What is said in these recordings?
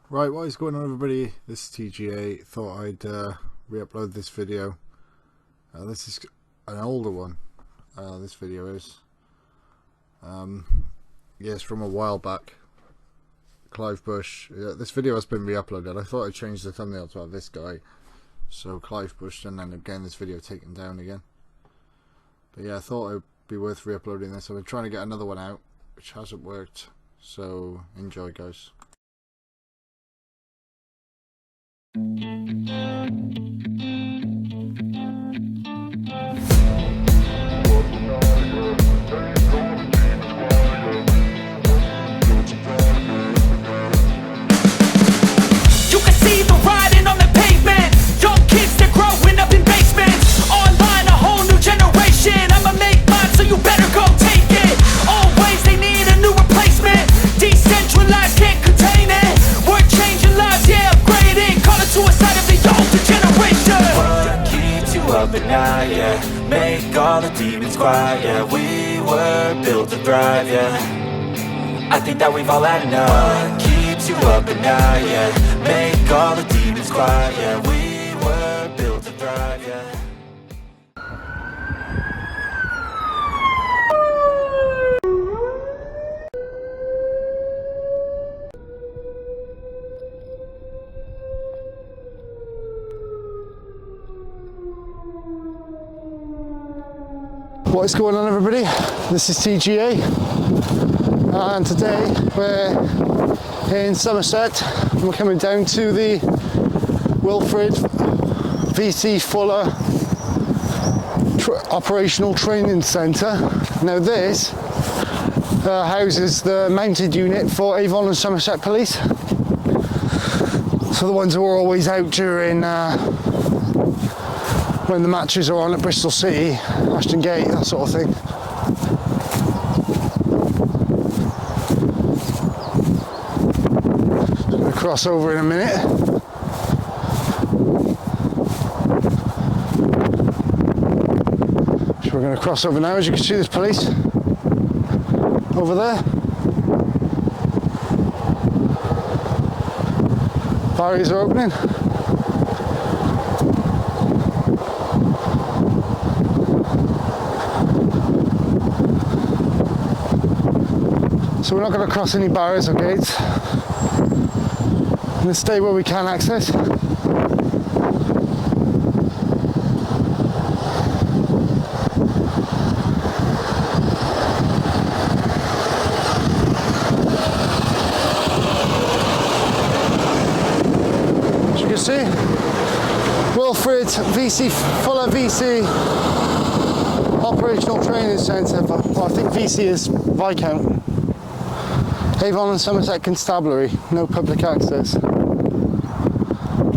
Right, what is going on, everybody? This is TGA. Thought I'd re-upload this video. This is an older one. This video is. Yes, from a while back. Clive Bush. This video has been re-uploaded. I thought I'd change the thumbnail to have this guy. So Clive Bush, and then again this video taken down again. But yeah, I thought it would be worth re-uploading this. I've been trying to get another one out, which hasn't worked. So enjoy, guys. Make all the demons quiet, yeah. We were built to thrive, yeah. I think that we've all had enough. What keeps you up at night, yeah. Make all the demons quiet, yeah. We were built to thrive, yeah. What is going on, everybody? This is TGA, and today we're in Somerset and we're coming down to the Wilfred VC Fuller Operational Training Centre. Now this houses the mounted unit for Avon and Somerset Police, so the ones who are always out during when the matches are on at Bristol City, Ashton Gate, that sort of thing. I'm going to cross over in a minute. So we're going to cross over now. As you can see, there's police over there. Barriers are opening. So we're not going to cross any barriers or gates. We're going to stay where we can access. As you can see, Wilfred Fuller VC Operational Training Centre. Well, I think VC is Viscount. Avon and Somerset Constabulary, no public access.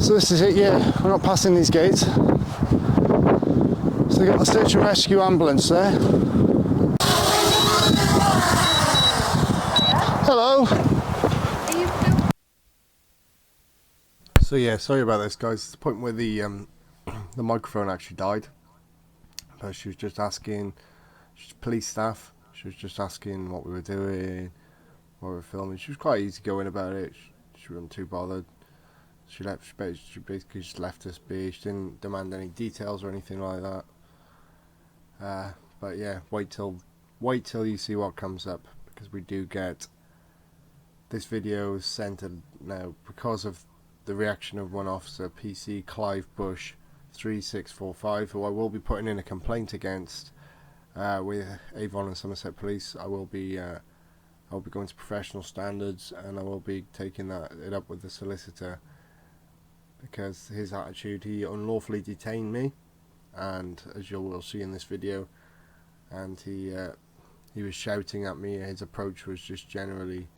So this is it, yeah, we're not passing these gates. So they've got the search and rescue ambulance there. Hello! So yeah, sorry about this, guys. It's the point where the microphone actually died. She was just asking, she's police staff, she was just asking what we were doing, what we were filming. She was quite easygoing about it. She wasn't too bothered. She basically just left us be. She didn't demand any details or anything like that. But yeah, wait till you see what comes up, because we do get this video centered now because of the reaction of one officer, PC Clive Bush 3645, who I will be putting in a complaint against with Avon and Somerset Police. I'll be going to professional standards, and I will be taking it up with the solicitor, because his attitude, he unlawfully detained me, and as you will see in this video, and he was shouting at me. His approach was just generally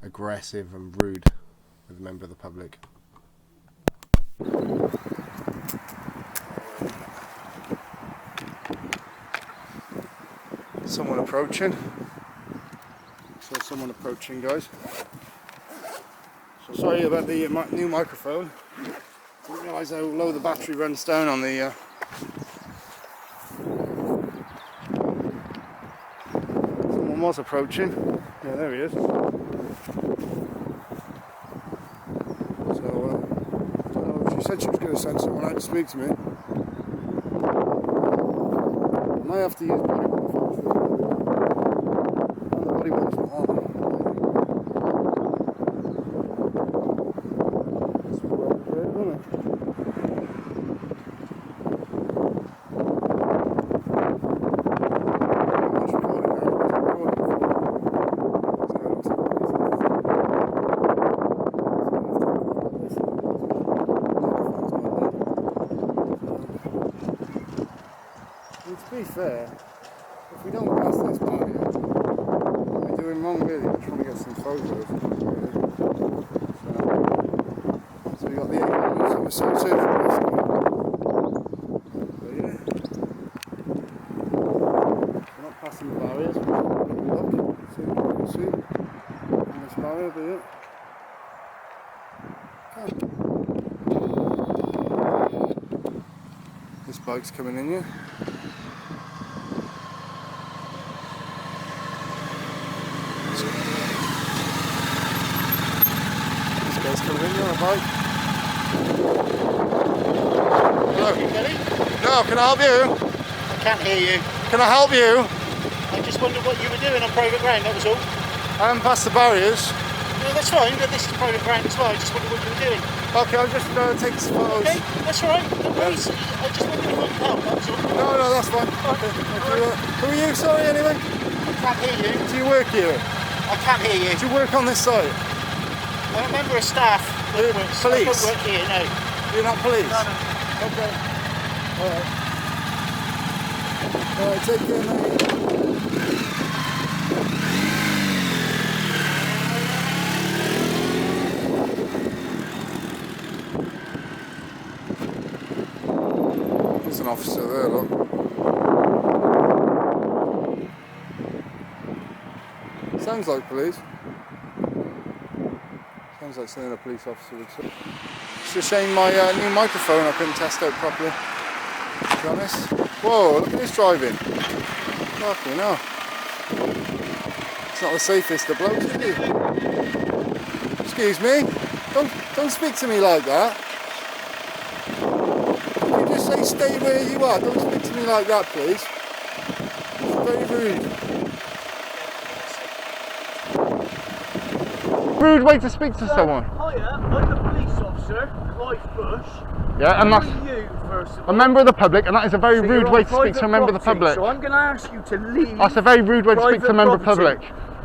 aggressive and rude with a member of the public. Someone approaching. So someone approaching, guys. So sorry about the new microphone. Didn't realise how low the battery runs down on the someone was approaching. Yeah, there he is. said she was going to send someone out to speak to me. I might have to use body worn. And the body worn's not on. That's well great, isn't it? To be fair, if we don't pass this barrier, we're doing wrong really, we're trying to get some photos. Really. So we got the 8 minutes on the sensor for this. But yeah, we're not passing the barriers, we're just having a look, see what we can see on this barrier, but yeah. This bike's coming in here. This guy's coming in here on a bike. Hello. Kelly? No, can I help you? I can't hear you. Can I help you? I just wondered what you were doing on private ground, that was all. I haven't passed the barriers. No, that's fine, but this is private ground as well. I just wondered what you were doing. Okay, I'll just take some photos. Okay, that's alright. No worries. I just wondered if I could help, that was all. No, that's fine. Okay. Who are you, sorry, anyway? I can't hear you. Do you work here? I can't hear you. Do you work on this site? I'm a member of staff. Police? I don't work here, no. You're not police? No, no. Okay. Alright. Alright, take care, mate. There's an officer there, look. Sounds like police. Sounds like something a police officer would say. It's a shame my new microphone I couldn't test out properly, to be honest. Whoa, look at this driving. Fucking hell. It's not the safest of blokes, is he? Excuse me? Don't speak to me like that. You just say stay where you are. Don't speak to me like that, please. It's very rude. Rude way to speak to someone. Hiya, I'm the police officer, Clive Bush. Yeah, and Who that's are you, first of all? a member of the public, and that is a very So rude you're way on to speak to a private member of the property, public. So I'm going to ask you to leave. That's a very rude way to speak to a member of the public.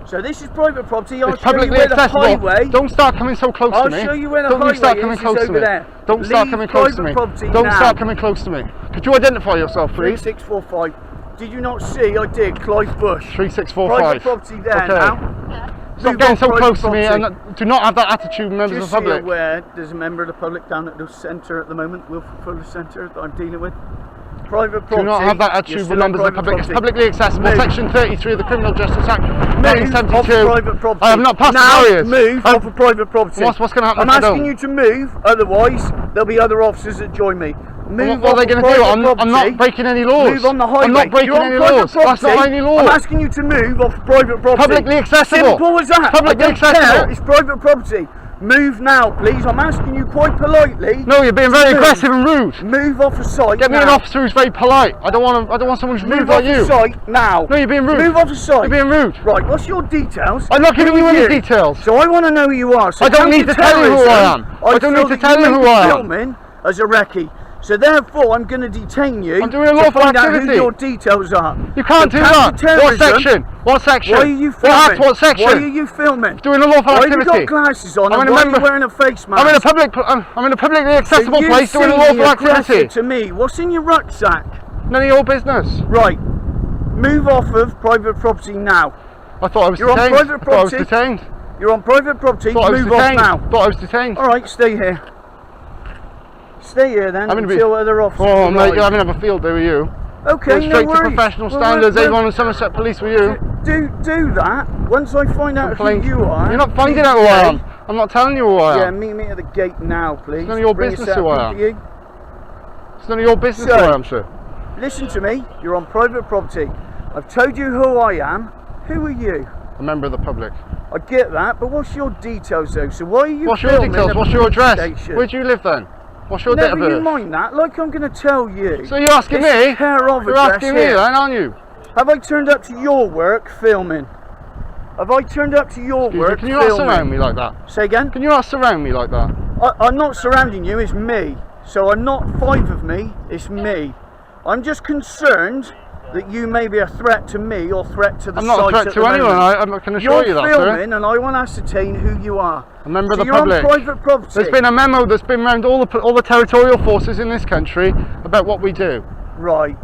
So this is private property. I'll It's show you publicly where the accessible. highway. Don't start coming so close to me. I'll show you where the Don't highway you start coming is, close it's to me. over there. Don't start Leave coming close to me. private property Don't now. start coming close to me. Could you identify yourself, please? 3645. Did you not see? I did. Clive Bush. 3645. Private property there Okay. now. Stop Move getting on so private close to me, property. and do not have that attitude, members Just of the so you're public. aware, there's a member of the public down at the centre at the moment, Wilfred Centre, that I'm dealing with. Private property. Do not have that You're attitude still with members on of the public. It's private publicly accessible. Move. Section 33 of the Criminal Justice Act, Move off 1972. private property. I have not passed now, the barriers. Move off of private property. What's going to happen I'm if I don't? asking you to move, otherwise there'll be other officers that join me. Move What are they off going to of do? private I'm not property. breaking any laws. Move on the highway. I'm not breaking You're on any private laws. That's property. not any law. I'm asking you to move off of private property. Publicly accessible. Simple as that. Publicly I don't accessible. care. It's private property. Move now, please. I'm asking you quite politely. No, you're being very Move. aggressive and rude. Move off the site. Get me now. an officer who's very polite. I don't want someone who's Move rude off like the you. site now. No, you're being rude. Move off the site. You're being rude. Right, what's your details? I'm not giving Who you are any details. So I want to know who you are. So I don't need to tell you who I am. I don't need to tell you who I am. Filming as a recce. So therefore, I'm going to detain you. I'm doing a to lawful find out activity. who your details are. You can't So do that. What counter-terrorism- section? What section? Why are you filming? What section? Why are you filming? Doing a lawful Why have you activity. got glasses on? I'm And in a why are member- you wearing a face mask? I'm in a publicly accessible so place doing a you lawful seem aggressive activity. to me. What's in your rucksack? None of your business. Right. Move off of private property now. I thought I was You're on detained. private I thought I was property. detained. You're on private property. Thought I was Move off detained. now. Thought I was detained. All right, stay here. Stay here then I'm gonna until be- other officers Oh, mate, arrive. you're having a field day with you. Okay, Go no straight to worries. professional Well, standards. we'll- Avon and Somerset Police with you. Do that. Once I find out Complaint. who you are. You're not finding out who I am. I'm not telling you who I Yeah, am. meet me at the gate now, please. It's none of your Bring business yourself who I am. into you. It's none of your business So- who I am, sir. Listen to me. You're on private property. I've told you who I am. Who are you? A member of the public. I get that, but what's your details though? So why are you What's your filming details? a What's your police address? station? Where do you live then? What's your date of Never you birth? mind that. Like I'm going to tell you. So you're asking me? It's care of You're address asking me here. then, aren't you? Have I turned up to your work filming? Have I turned up to your Excuse work me, can you filming? not surround me like that? Say again? Can you not surround me like that? I'm not surrounding you, it's me. So I'm not 5 of me, it's me. I'm just concerned that you may be a threat to me or threat to the I'm not a site threat at to the anyone, moment. I can assure you that, You're sir. filming and I want to ascertain who you are. A member of So the you're public. on private property. There's been a memo that's been around all the territorial forces in this country about what we do. Right.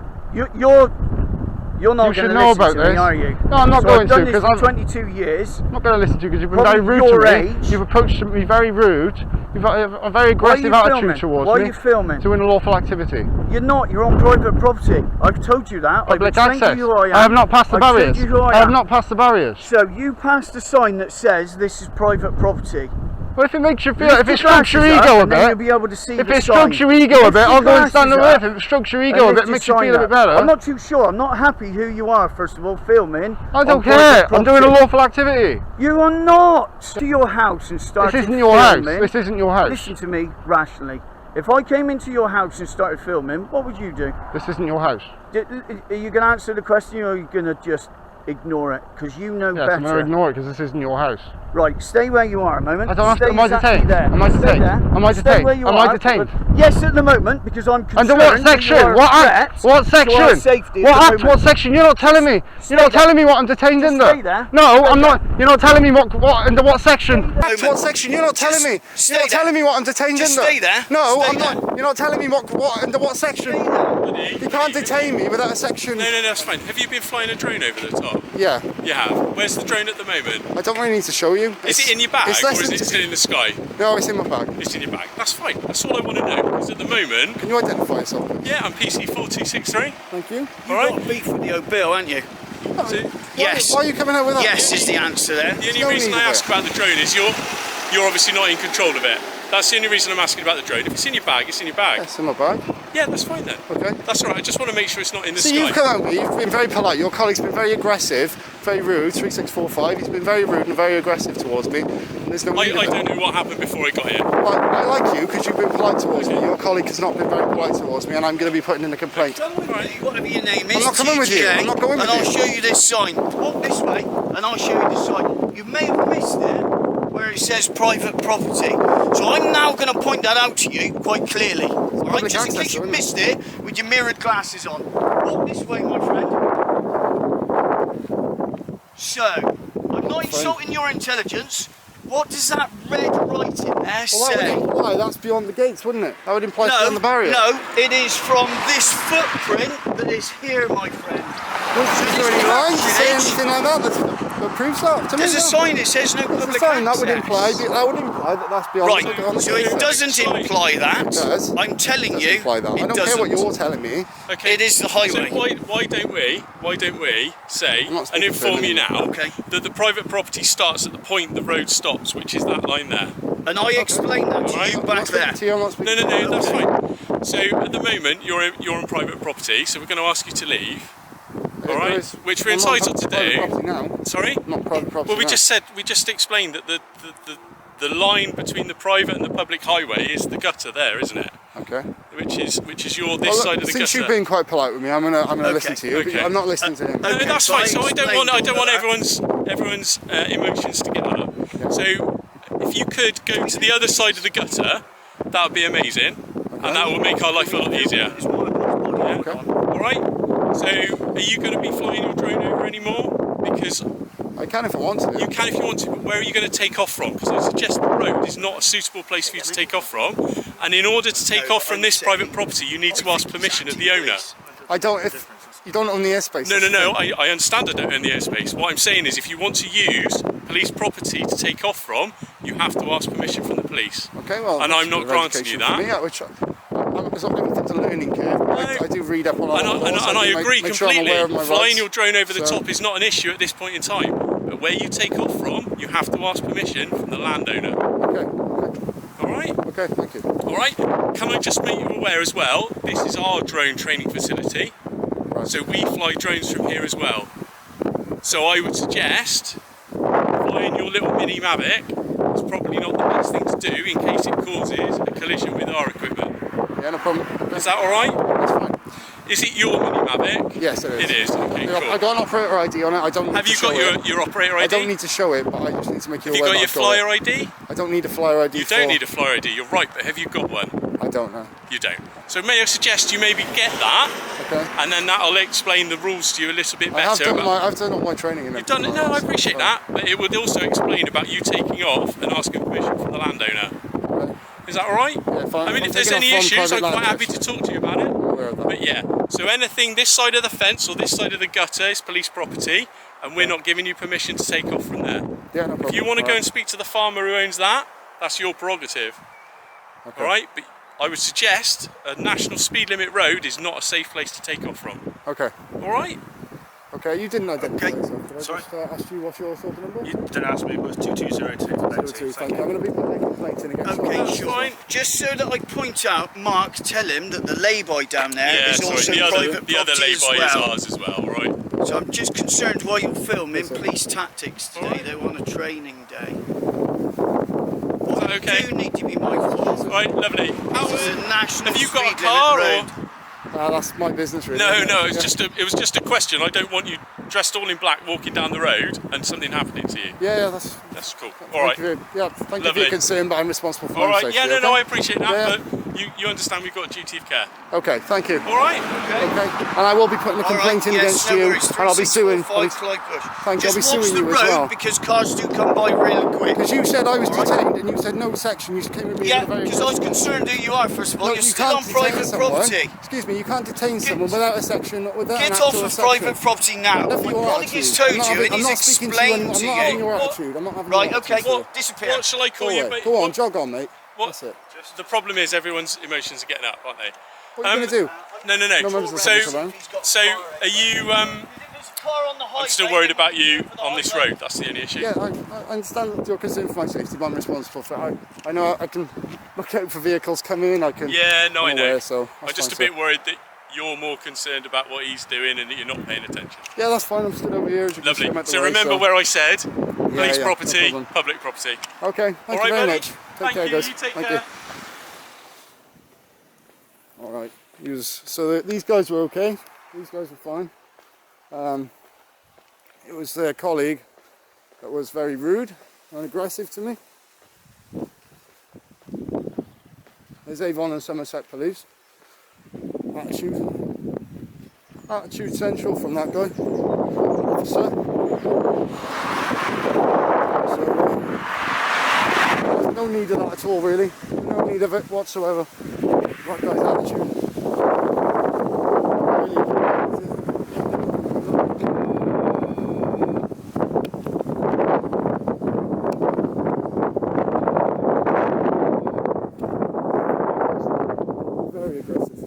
You're not You should going to know listen about to me, this. are you? No, I'm not So going I've done to, this because for I'm 22 years. not going to listen to you because you've been Probably very rude your to me. age. You've approached me very rude. You've got a very aggressive Why are you attitude filming? towards Why me. are you filming? Doing a lawful activity. You're not. You're on private property. I've told you that. Public I've explained access. to you who I am. I have not passed the I've told barriers. you who I I have am. not passed the barriers. So you passed a sign that says this is private property. Well, if it makes you feel, Lift if it your strokes your glasses up ego a and then you'll bit, be able to see if the it sign. strokes your ego a Lift bit, your I'll go and stand glasses away. up If it strokes your and ego a lift bit, your makes you feel a sign bit up. better. I'm not too sure. I'm not happy who you are, first of all, filming. I don't on care. private I'm doing a property. lawful activity. You are not. To your house and started This isn't your house. filming. This isn't your house. Listen to me rationally. If I came into your house and started filming, what would you do? This isn't your house. Are you going to answer the question or are you going to just ignore it? Because you know Yes, I'm going to better. ignore it because this isn't your house. Right, stay where you are a moment. I don't have to. Stay Am I exactly detained? there. Am I Stay detained? there. Am I Stay detained? where you Am are. I detained? Yes, at the moment, because I'm concerned. Under what that section? you are a What threat act? What to our section? safety What at the act? What moment. section? You're not telling me. Stay You're not there. telling me what I'm detained Just under. stay there. No, Stay I'm there. not. You're not telling me what under what section. Stay there. What section? You're not telling me. stay You're not there. telling me what I'm detained Just under. stay there. No, Stay I'm not. You're not telling me what under what section. You can't detain me without a section. No, that's fine. Have you been flying a drone over the top? Yeah. You have. Where's the drone at the moment? I don't really need to show you. Is it in your bag it's or less is than it still in the sky? No, it's in my bag. It's in your bag. That's fine. That's all I want to know. Because at the moment, Can you identify yourself, please? yeah, I'm PC 4263. Thank you. All right. Got beef with the old Bill, haven't you? So, Yes. Why are you coming out with that? Yes is the answer there. the only no reason need I of ask it. about the drone is you're obviously not in control of it. That's the only reason I'm asking about the drone. If it's in your bag, it's in your bag. It's in my bag. Yeah, that's fine then. Okay. That's all right. I just want to make sure it's not in the So sky. you've come out with me, you've been very polite, your colleague's been very aggressive, very rude, 3645, he's been very rude and very aggressive towards me. And there's no I need of it. don't know what happened before I got here. I like you because you've been polite towards me, your colleague has not been very polite towards me and I'm going to be putting in a complaint. Come with me, whatever your name is. I'm not coming with you, TGA, I'm not going with and you. I'll show you this sign. Walk this way, and I'll show you the sign. You may have missed it where it says private property. So I'm now going to point that out to you quite clearly. All right, public just in access, case you isn't it? missed it with your mirrored glasses on. Walk this way, my friend. So, I'm not insulting your intelligence. What does that red writing there say? Why? That's beyond the gates, wouldn't it? That would imply it's beyond the barrier. No, it is from this footprint that is here, my friend. Is there any lines to say anything like that that proves that? To me, There's a no. sign that says no There's a public sign that access. would imply that that's beyond Right, the so it doesn't imply that. It does. I'm telling you, imply that. I it don't doesn't. care what you're telling me. Okay. It is the highway. So why don't we say I'm not and speaking inform for you him. now Okay. that the private property starts at the point the road stops, which is that line there. And I explained that to you I'm back not speaking there. to you, I'm not speaking to you. No, that's fine. So at the moment you're on private property, so we're going to ask you to leave. All right, which we're I'm not entitled to private do. property now. Sorry. Not private property Well, we now. just explained that the line between the private and the public highway is the gutter there, isn't it? Okay. Which is your this Well, look, side of the since gutter. you've been quite polite with me, I'm gonna listen to you. okay. I'm not listening to him. No, Okay, that's so fine. So I don't want explained all that. everyone's emotions to get up. So if you could go to the other side of the gutter, that would be amazing, and that will make our life a lot easier. Yeah? Okay. All right. So are you going to be flying your drone over anymore? Because I can if I want to. you can if you want to, but where are you going to take off from? Because I suggest the road is not a suitable place for you to take off from, and in order to take off from this private property, you need to ask permission of the owner. I don't. If you don't own the airspace. No. I understand I don't own the airspace. What I'm saying is, if you want to use police property to take off from, you have to ask permission from the police. Okay, well. And I'm not granting you that. It's not everything's a learning curve. I do read up on all And the laws. I agree make sure I'm aware of completely. my Flying rights. your drone over the So- top is not an issue at this point in time. But where you take off from, you have to ask permission from the landowner. Okay. All right. Okay. Thank you. All right. Can I just make you aware as well? This is our drone training facility, Right. so we fly drones from here as well. So I would suggest flying your little mini Mavic is probably not the best thing to do in case it causes a collision with our equipment. Yeah, no problem. Is that alright? That's fine. Is it your Mini Mavic? Yes, it is. It is, okay, Yeah, cool. I got an operator ID on it. I don't need Have to you show got it. your operator ID? I don't need to show it, but I just need to make you Have you aware got your that flyer I've got it. ID? I don't need a flyer ID. You don't need a flyer ID, you're right, but have you got one? I don't know. You don't. So may I suggest you maybe get that, Okay. and then that'll explain the rules to you a little bit better. I've done all my training and You've done it. No, I appreciate that, but it would also explain about you taking off and asking permission from the landowner. Okay. Is that all right? Yeah, fine. I mean, I'm if there's taking any off from issues, I'm private quite land, happy to talk to you about it. I'm aware of that. But yeah, so anything this side of the fence or this side of the gutter is police property, and we're not giving you permission to take off from there. Yeah, no problem. If you want to go Alright. and speak to the farmer who owns that, that's your prerogative. Okay. All right, but I would suggest a national speed limit road is not a safe place to take off from. Okay. All right? Okay, you didn't identify Okay. yourself. Did I Sorry? just ask you what's your sort of number? You didn't ask me, it was 2202. Thank you. I'm going to be putting a complaint in against you. Okay, That's sure. fine. Just so that I point out, Mark, tell him that the lay-by down there Yeah, is sorry. also The other private lay-by property as is well. ours as well. All right. So I'm just concerned while you're filming Yes, sir. police tactics today. Alright. They're on a training day. Is that okay? You need to be mindful. All right, lovely. This is a national Have you got a speed car limit or? road. That's my business, really. No, isn't no. it? It was just a question. I don't want you dressed all in black walking down the road and something happening to you. Yeah, that's. That's cool. All right. Thank you. Yeah, thank you for Lovely. your concern, but I'm responsible for All my right. safety. Yeah, no, okay? no. I appreciate that, Yeah. but you understand we've got a duty of care. Okay, thank you. All right. Okay, and I will be putting a complaint in against you, and I'll be suing. Thank Thank you, I'll be Just watch suing the you road as well. because cars do come by real quick. Because you said I was Alright. detained, and you said no section. You came with me. Yeah, in a very because I was concerned who you are, first of all. No, You're you still can't on detain private someone. property. Excuse me, you can't detain someone without a section, without an Get off actual of section. private property now. Enough of My your colleague has attitude. told I'm not you having- and I'm he's not speaking to you. explained I'm to not having you. your attitude. I'm not having Right, your okay, attitude. What? disappear. What shall I Go call you? away. mate? Go on, What- jog on, mate. What? That's it. The problem is everyone's emotions are getting up, aren't they? What are you going to do? No, no, no. No members of the So, public around. so are you? I'm still worried about you on this road. That's the only issue. Yeah, I understand that you're concerned for my safety, but I'm responsible for it. I know I can look out for vehicles coming in. I can. Yeah, no, I'm I know. aware, so I'm that's just a fine, bit worried that you're more concerned about what he's doing and that you're not paying attention. Yeah, that's fine. I'm stood over here. As you can see, Lovely. I'm out the So way, remember where I said police no property, problem. public property. Okay, thank All you right, very buddy. much. Take Thank care, you. guys. You take Thank care. you. All right. These guys were okay. These guys were fine. It was their colleague that was very rude and aggressive to me. There's Avon and Somerset Police. Attitude central from that guy, officer. So there's no need of that at all, really. No need of it whatsoever. That guy's attitude. Very aggressive.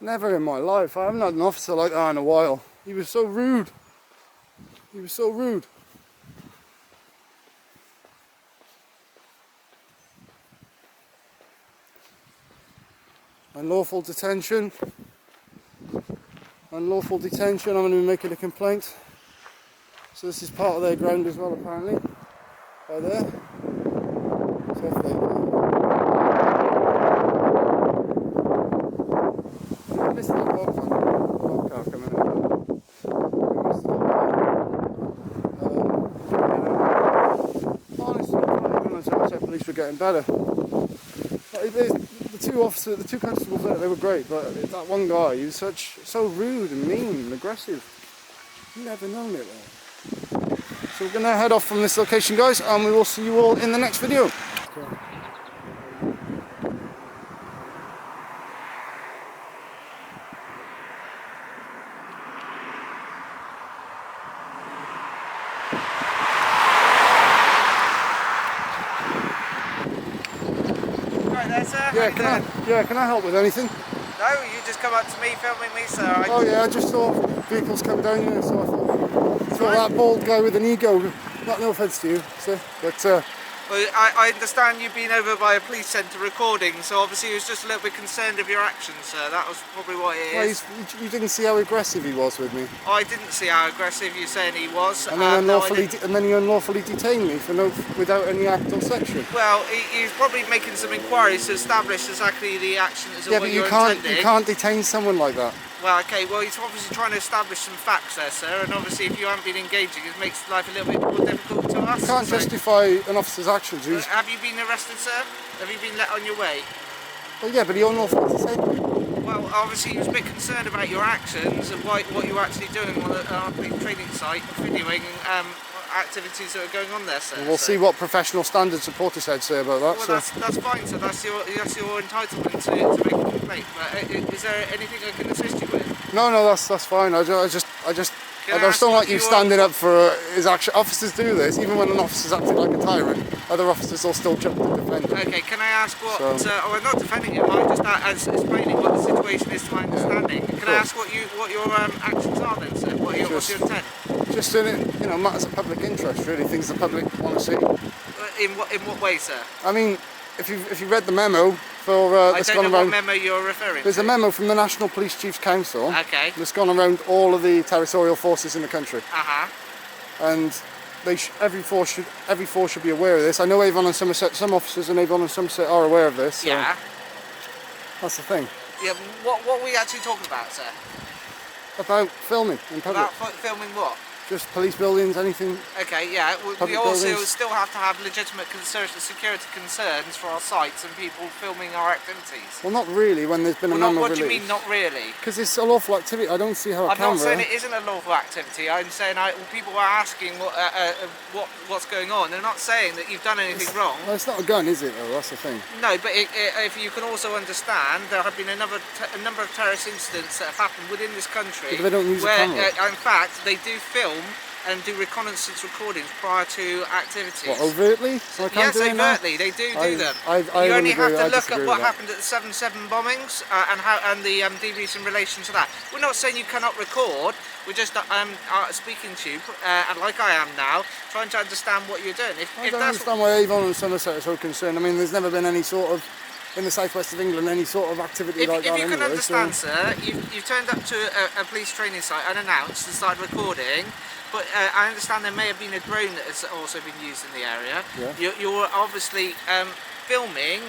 Never in my life. I haven't had an officer like that in a while. He was so rude. He was so rude. Unlawful detention. Unlawful detention. I'm going to be making a complaint. So this is part of their ground as well, apparently. By there. So off they go. I missed that dog car coming in. I missed that. Honestly, I thought police were getting better. The two constables there, they were great, but that one guy, he was so rude and mean and aggressive. You've never known it there. So we're going to head off from this location, guys, and we will see you all in the next video. Right there, sir. Can I help with anything? No, you just come up to me filming me, so I Oh yeah, I just saw vehicles come down here, so I thought that bald guy with an ego, not no offence to you, sir, but Well, I understand you've been over by a police centre recording, so obviously he was just a little bit concerned of your actions, sir. That was probably what it Well, is. you didn't see how aggressive he was with me. I didn't see how aggressive you're saying he was. And then, no, I didn't. and then he unlawfully detained me for without any act or section. Well, he was probably making some inquiries to establish exactly the actions of Yeah, what but you're you can't intending. detain someone like that. Well, okay, well, he's obviously trying to establish some facts there, sir, and obviously if you haven't been engaging, it makes life a little bit more difficult to us. You can't so- justify an officer's actions. Have you been arrested, sir? Have you been let on your way? Well, yeah, but he unlawfully detained me. Well, obviously he was a bit concerned about your actions and what you were actually doing on the training site, videoing activities that are going on there, sir. And we'll see what professional standards reporters had to say about that. Well, So. that's fine, sir. That's your entitlement to make a complaint. But is there anything I can assist you with? No, that's fine. I just Can I don't ask like what you you standing up for his action. Officers do this, even when an officer's acting like a tyrant. Other officers will still jump to defend him. Okay, can I ask what? So- I'm not defending him. I'm just explaining what the situation is to my understanding. Can I ask what your actions are then, sir? What's your intent? Just in it, matters of public interest, really, things the public want to see. In what way, sir? I mean, if you read the memo for I that's don't gone know around, what memo you're referring there's to. a memo from the National Police Chiefs Council Okay. that's gone around all of the territorial forces in the country, and every force should be aware of this. I know Avon and Somerset, some officers in Avon and Somerset are aware of this. So Yeah. that's the thing Yeah. What were we actually talking about, sir? about filming in public. About filming what? Just police buildings, anything. Okay, yeah. We Public also buildings. still have to have legitimate security concerns for our sites and people filming our activities. Well, not really. When there's been a memo What do you released. mean, not really? Because it's a lawful activity. I don't see how a I'm camera. not saying it isn't a lawful activity. I'm saying people are asking what's going on. They're not saying that you've done anything wrong. Well, it's not a gun, is it? Though that's the thing. No, but if you can also understand, there have been a number of terrorist incidents that have happened within this country Yeah, but they don't use a where, camera. in fact, they do film and do reconnaissance recordings prior to activities. What, overtly? So I can't Yes, do it now? overtly, they do them. I You wouldn't only have agree- to I look disagree at with what that. happened at the 7/7 bombings and the debriefs in relation to that. We're not saying you cannot record. We're just speaking to you, and like I am now, trying to understand what you're doing. I don't understand why Avon and Somerset are so concerned. I mean, there's never been any sort of, in the southwest of England, any sort of activity like that If you can anyway, understand, so. sir, you've turned up to a police training site unannounced and started recording, but I understand there may have been a drone that has also been used in the area. Yeah. You're obviously filming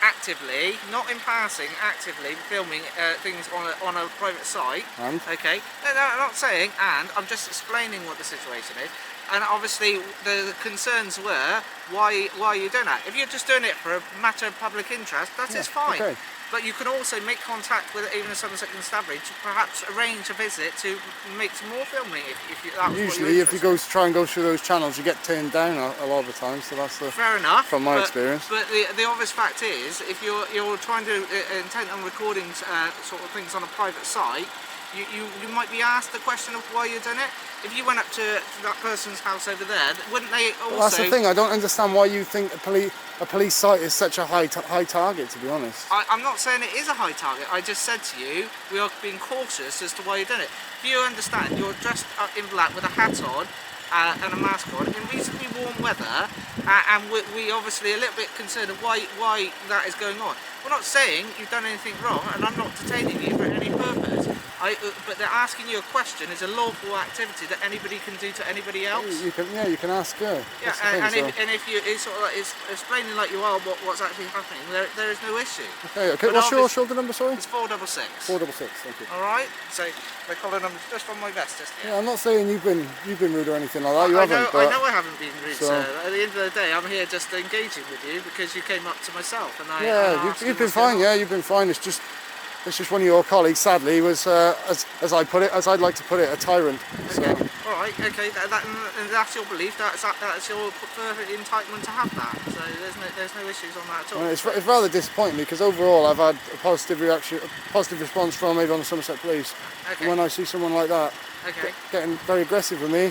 actively, not in passing, actively filming things on a private site. And? Okay. No, I'm not saying and. I'm just explaining what the situation is. And obviously the concerns were why are you doing that? If you're just doing it for a matter of public interest, that is fine. okay. But you can also make contact with even a Somerset Constabulary to perhaps arrange a visit to make some more filming if that was Usually, if you try and go through those channels, you get turned down a lot of the time. So that's the. fair enough. From my experience. But the obvious fact is, if you're trying to intent on recording sort of things on a private site, you might be asked the question of why you're doing it. If you went up to that person's house over there, wouldn't they also? Well, that's the thing. I don't understand why you think a police site is such a high target. To be honest. I'm not saying it is a high target. I just said to you, we are being cautious as to why you're doing it. If you understand, you're dressed up in black with a hat on and a mask on in reasonably warm weather, and we obviously a little bit concerned of why that is going on. We're not saying you've done anything wrong, and I'm not detaining you for any purpose. But they're asking you a question. Is a lawful activity that anybody can do to anybody else? You can ask her. Yeah, That's the thing, and if you it's sort of like it's explaining like you are what's actually happening, there is no issue. Okay. But What's your obvious- shoulder number? Sorry. It's 466. 466. Thank you. All right. So the collar number just on my vest, just here. Yeah, I'm not saying you've been rude or anything like that. You I haven't. know, but I know I haven't been rude, So- sir. At the end of the day, I'm here just engaging with you because you came up to myself and I. Yeah, and I asked you've you been what's going fine. on. Yeah, you've been fine. It's just one of your colleagues. Sadly, was as I'd like to put it, a tyrant. So. Okay. All right. Okay. And that's your belief. That's your further entitlement to have that. So there's no issues on that at all. Well, it's rather disappointing because overall I've had a positive reaction, a positive response from Avon and Somerset Police. Okay. And when I see someone like that Okay. getting very aggressive with me,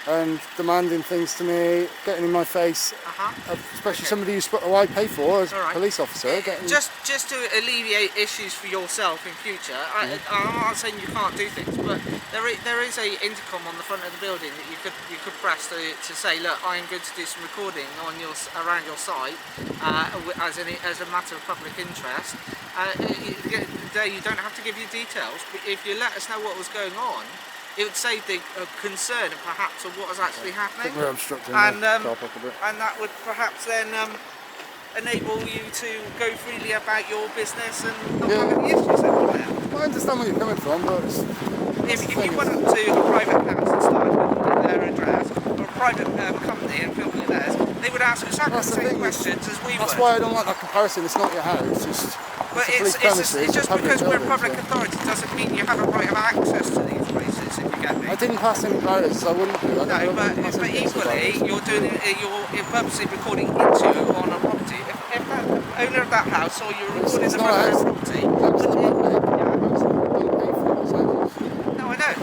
and demanding things to me, getting in my face, especially somebody who I pay for as a police officer. Just to alleviate issues for yourself in future, I'm not saying you can't do things, but there is a intercom on the front of the building that you could press to say, look, I am going to do some recording on around your site as a matter of public interest. You don't have to give you details, but if you let us know what was going on, it would save the concern perhaps of what was actually happening, we're obstructing and the car park a bit. and that would perhaps then enable you to go freely about your business and not have any issues over there. I understand where you're coming from, but If you went up to a private house and started with their address, or a private company and filmed it theirs, they would ask exactly the same questions as we would. that's why I don't like that comparison. It's not your house, But it's just because we're a public authority doesn't mean you have a right of access to these places, if you get me. I didn't pass any barriers, so I wouldn't do that. No, but equally, you're purposely recording into on a property. If that owner of that house saw you recording the front of their property, no, I know.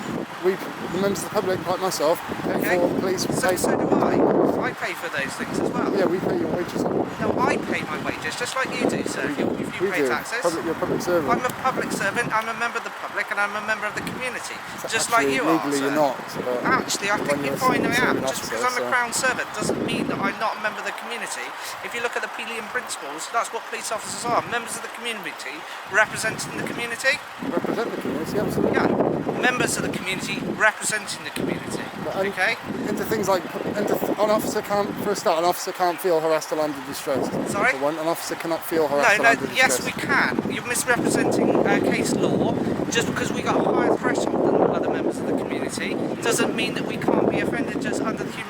The members of the public, like myself, pay for police. So do I. I pay for those things as well. Yeah, we pay your wages. No, I pay my wages just like you do, sir. If you pay taxes. You're a public servant. I'm a public servant. I'm a member of the public, and I'm a member of the community, just like you are. Legally, you're not. Actually, I think you find I am. Just because I'm a Crown servant doesn't mean that I'm not a member of the community. If you look at the Pelian principles, that's what police officers are: members of the community, representing the community. Represent the community, absolutely. Yeah, members of the community, representing the community. Okay. Into things like an officer can't feel harassed or under distress. Sorry? An officer cannot feel harassed or under distress. Yes, we can. You're misrepresenting case law. Just because we got a higher threshold than other members of the community doesn't mean that we can't be offended just under the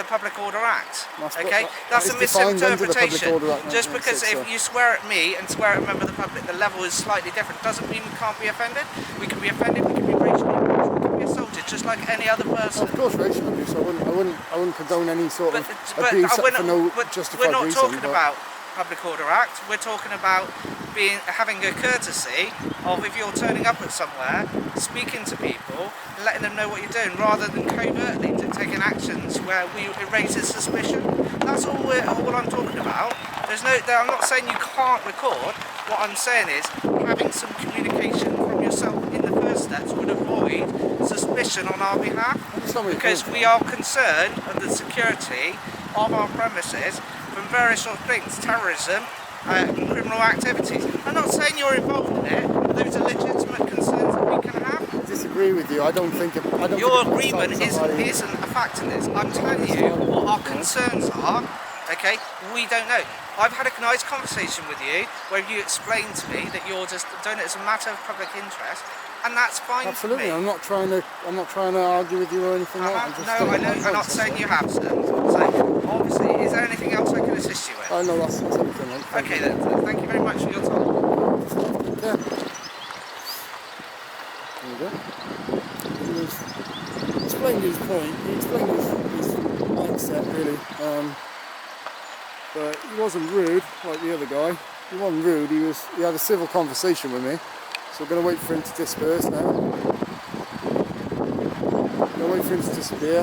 Public Order Act. Okay, that's a misinterpretation. Just because if you swear at me and swear at a member of the public, the level is slightly different. Doesn't mean we can't be offended. We can be offended. We can be racially abused. We can be assaulted, just like any other person. Of course, racial abuse. I wouldn't condone any sort of abuse for no justified reason. We're not talking about Public Order Act. We're talking about having a courtesy of, if you're turning up at somewhere, speaking to people, letting them know what you're doing, rather than covertly taking actions where it raises suspicion. That's all I'm talking about. I'm not saying you can't record. What I'm saying is having some communication from yourself in the first steps would avoid suspicion on our behalf, because we are concerned of the security of our premises from various sort of things, terrorism and criminal activities. I'm not saying you're involved in it, but those are legitimate concerns that we can have. I disagree with you. Your agreement isn't a fact in this. I'm telling you what our concerns are. Okay, we don't know. I've had a nice conversation with you where you explained to me that you're just doing it as a matter of public interest, and that's fine. Absolutely, for me. I'm not trying to argue with you or anything like that. No, I know. I'm not saying you have, sir. So, obviously, is there anything else I can assist you with? I know that's everything. Okay then. Thank you very much for your time. Yeah. There you go. He explained his point. He explained his mindset really. But he wasn't rude like the other guy. He wasn't rude. He had a civil conversation with me. So we're going to wait for him to disperse now. Going to wait for him to disappear. I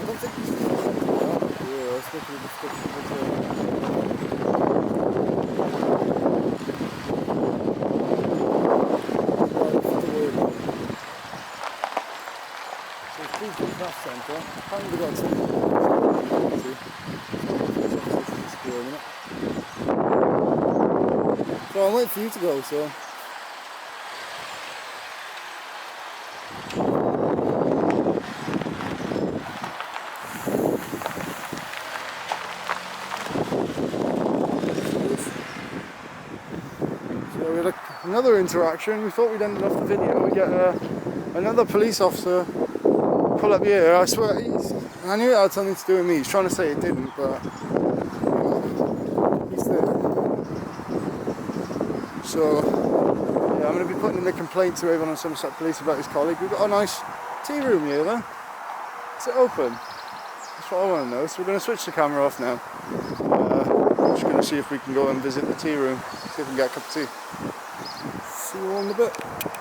don't think he's yeah, it's making a difficult. Craft centre. Apparently got so I'm waiting for you to go, so we had another interaction. We thought we'd ended off the video. We get another police officer pull up here. I swear, I knew it had something to do with me. He's trying to say it didn't, but he's there. So, yeah, I'm going to be putting in a complaint to everyone on Somerset Police about his colleague. We've got a nice tea room here, though. Is it open? That's what I want to know. So we're going to switch the camera off now. I'm just going going to see if we can go and visit the tea room, see if we can get a cup of tea. See you all in a bit.